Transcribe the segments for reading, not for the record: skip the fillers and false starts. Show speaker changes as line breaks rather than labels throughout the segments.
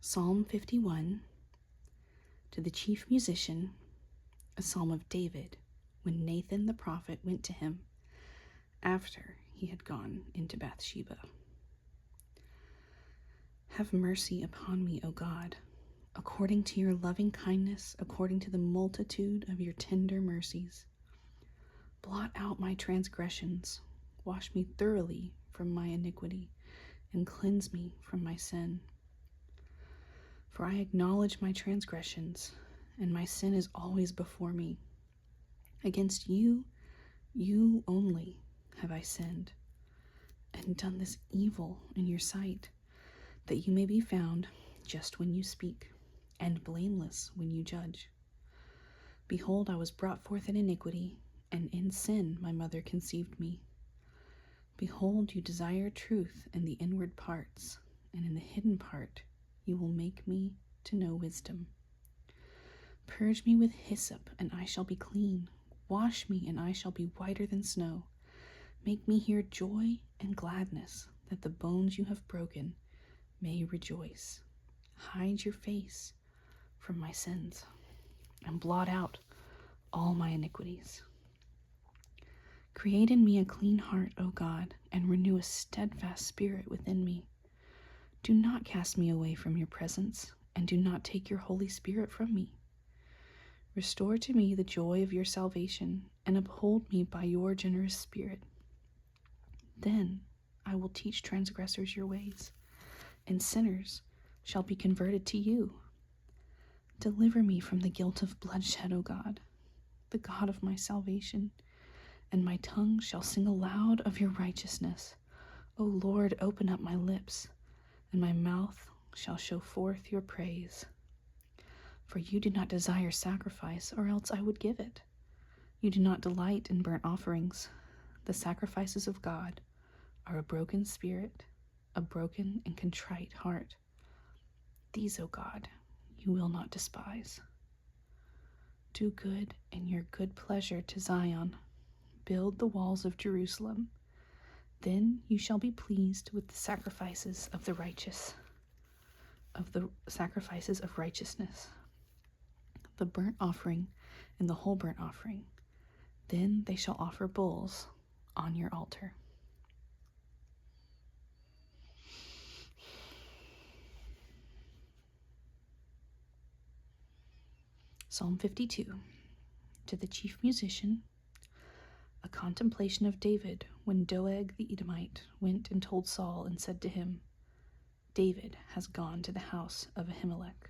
Psalm 51, to the chief musician, a psalm of David, when Nathan the prophet went to him after he had gone into Bathsheba. Have mercy upon me, O God, according to your loving kindness, according to the multitude of your tender mercies. Blot out my transgressions, wash me thoroughly from my iniquity, and cleanse me from my sin. For I acknowledge my transgressions, and my sin is always before me. Against you, you only, have I sinned, and done this evil in your sight, that you may be found just when you speak, and blameless when you judge. Behold, I was brought forth in iniquity, and in sin my mother conceived me. Behold, you desire truth in the inward parts, and in the hidden part you will make me to know wisdom. Purge me with hyssop, and I shall be clean. Wash me, and I shall be whiter than snow. Make me hear joy and gladness, that the bones you have broken may rejoice. Hide your face from my sins, and blot out all my iniquities. Create in me a clean heart, O God, and renew a steadfast spirit within me. Do not cast me away from your presence, and do not take your Holy Spirit from me. Restore to me the joy of your salvation, and uphold me by your generous spirit. Then I will teach transgressors your ways, and sinners shall be converted to you. Deliver me from the guilt of bloodshed, O God, the God of my salvation, and my tongue shall sing aloud of your righteousness. O Lord, open up my lips, and my mouth shall show forth your praise. For you do not desire sacrifice, or else I would give it. You do not delight in burnt offerings. The sacrifices of God are a broken spirit, a broken and contrite heart. These, O God, you will not despise. Do good in your good pleasure to Zion. Build the walls of Jerusalem. Then you shall be pleased with the sacrifices of the righteous, of the sacrifices of righteousness, the burnt offering and the whole burnt offering. Then they shall offer bulls on your altar. Psalm 52, to the chief musician, a contemplation of David when Doeg the Edomite went and told Saul and said to him, David has gone to the house of Ahimelech.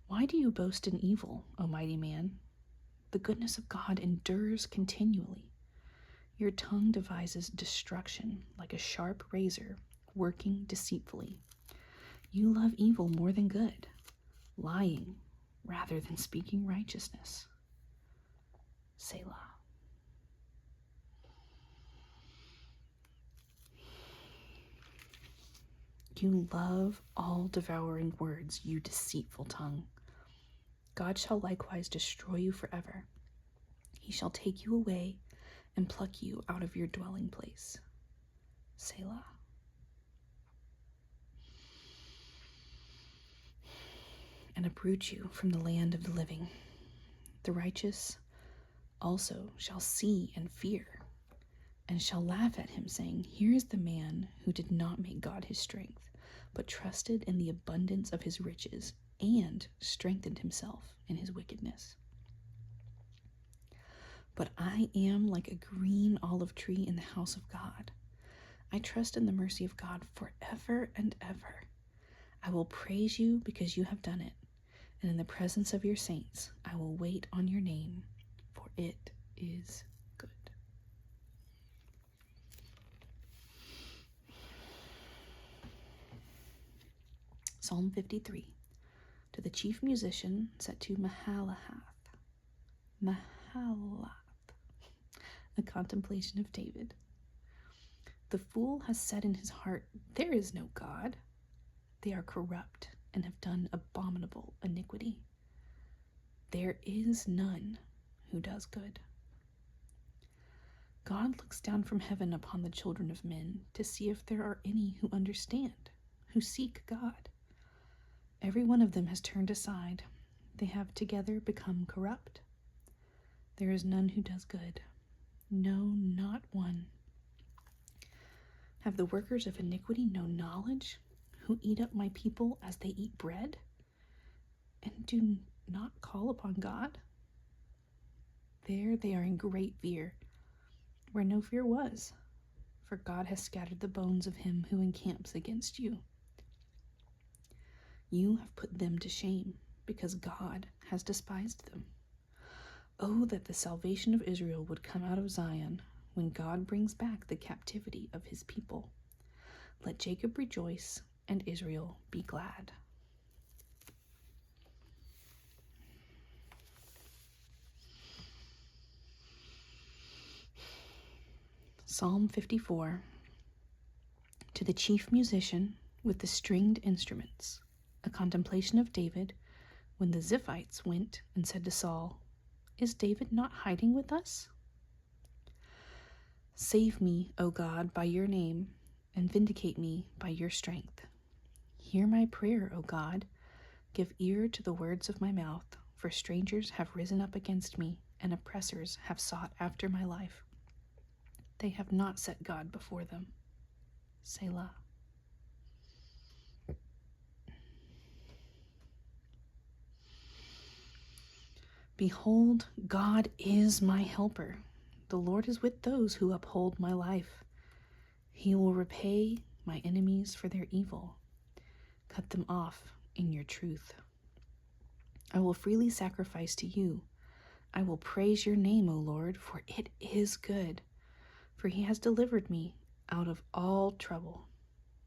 Why do you boast in evil, O mighty man? The goodness of God endures continually. Your tongue devises destruction like a sharp razor, working deceitfully. You love evil more than good, lying rather than speaking righteousness. Selah. You love all devouring words, you deceitful tongue. God shall likewise destroy you forever. He shall take you away and pluck you out of your dwelling place. Selah. And uproot you from the land of the living. The righteous also shall see and fear, and shall laugh at him, saying, Here is the man who did not make God his strength, but trusted in the abundance of his riches, and strengthened himself in his wickedness. But I am like a green olive tree in the house of God. I trust in the mercy of God forever and ever. I will praise you because you have done it, and in the presence of your saints I will wait on your name, for it is good. Psalm 53, to the chief musician set to Mahalath, a contemplation of David. The fool has said in his heart, There is no God. They are corrupt and have done abominable iniquity. There is none who does good. God looks down from heaven upon the children of men to see if there are any who understand, who seek God. Every one of them has turned aside. They have together become corrupt. There is none who does good. No, not one. Have the workers of iniquity no knowledge, who eat up my people as they eat bread, and do not call upon God? There they are in great fear, where no fear was, for God has scattered the bones of him who encamps against you. You have put them to shame, because God has despised them. Oh, that the salvation of Israel would come out of Zion, when God brings back the captivity of his people. Let Jacob rejoice, and Israel be glad. Psalm 54. To the chief musician with the stringed instruments, a contemplation of David, when the Ziphites went and said to Saul, "Is David not hiding with us?" Save me, O God, by your name, and vindicate me by your strength. Hear my prayer, O God. Give ear to the words of my mouth, for strangers have risen up against me, and oppressors have sought after my life. They have not set God before them. Selah. Behold, God is my helper. The Lord is with those who uphold my life. He will repay my enemies for their evil. Cut them off in your truth. I will freely sacrifice to you. I will praise your name, O Lord, for it is good. For he has delivered me out of all trouble,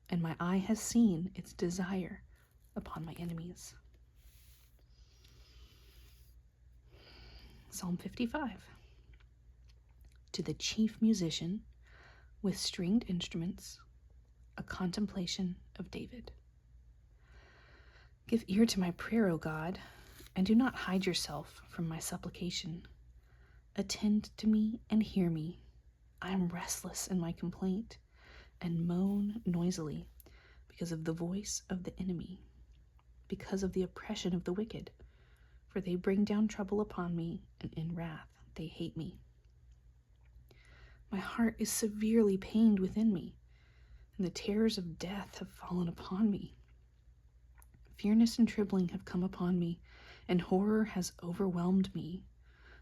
and my eye has seen its desire upon my enemies. Psalm 55. To the chief musician with stringed instruments, a contemplation of David. Give ear to my prayer, O God, and do not hide yourself from my supplication. Attend to me and hear me. I am restless in my complaint, and moan noisily because of the voice of the enemy, because of the oppression of the wicked. For they bring down trouble upon me, and in wrath they hate me. My heart is severely pained within me, and the terrors of death have fallen upon me. Fearness and trembling have come upon me, and horror has overwhelmed me.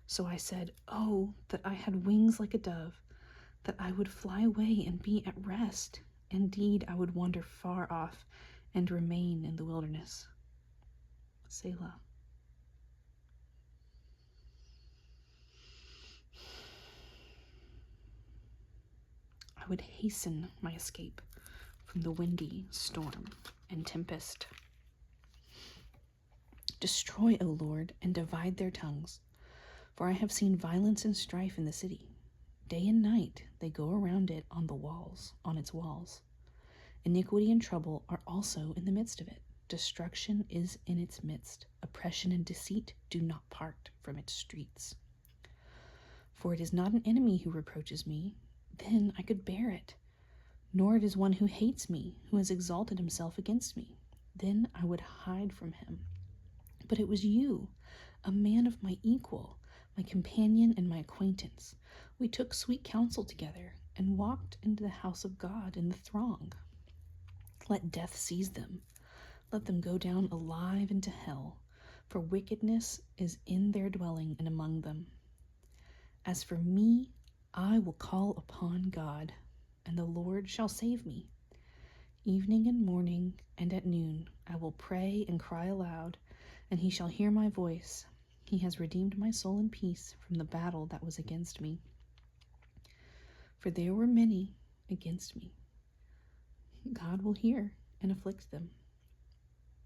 So I said, "Oh, that I had wings like a dove, that I would fly away and be at rest. Indeed, I would wander far off and remain in the wilderness." Selah. I would hasten my escape from the windy storm and tempest. Destroy, O Lord, and divide their tongues, for I have seen violence and strife in the city. Day and night they go around it on its walls. Iniquity and trouble are also in the midst of it. Destruction is in its midst. Oppression and deceit do not part from its streets. For it is not an enemy who reproaches me, then I could bear it. Nor it is one who hates me, who has exalted himself against me. Then I would hide from him. But it was you, a man of my equal, my companion and my acquaintance. We took sweet counsel together and walked into the house of God in the throng. Let death seize them. Let them go down alive into hell, for wickedness is in their dwelling and among them. As for me, I will call upon God, and the Lord shall save me. Evening and morning and at noon I will pray and cry aloud, and he shall hear my voice. He has redeemed my soul in peace from the battle that was against me. For there were many against me. God will hear and afflict them,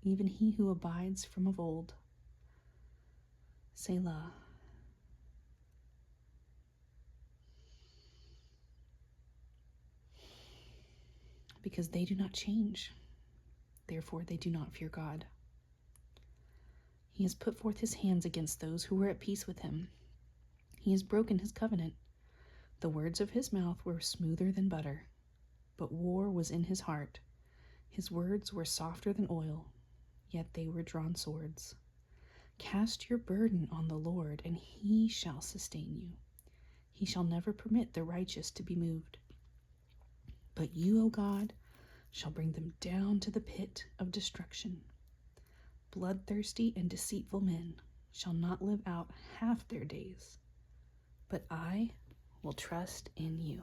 even he who abides from of old. Selah. Because they do not change, therefore they do not fear God. He has put forth his hands against those who were at peace with him. He has broken his covenant. The words of his mouth were smoother than butter, but war was in his heart. His words were softer than oil, yet they were drawn swords. Cast your burden on the Lord, and he shall sustain you. He shall never permit the righteous to be moved. But you, O God, shall bring them down to the pit of destruction. Bloodthirsty and deceitful men shall not live out half their days, but I will trust in you.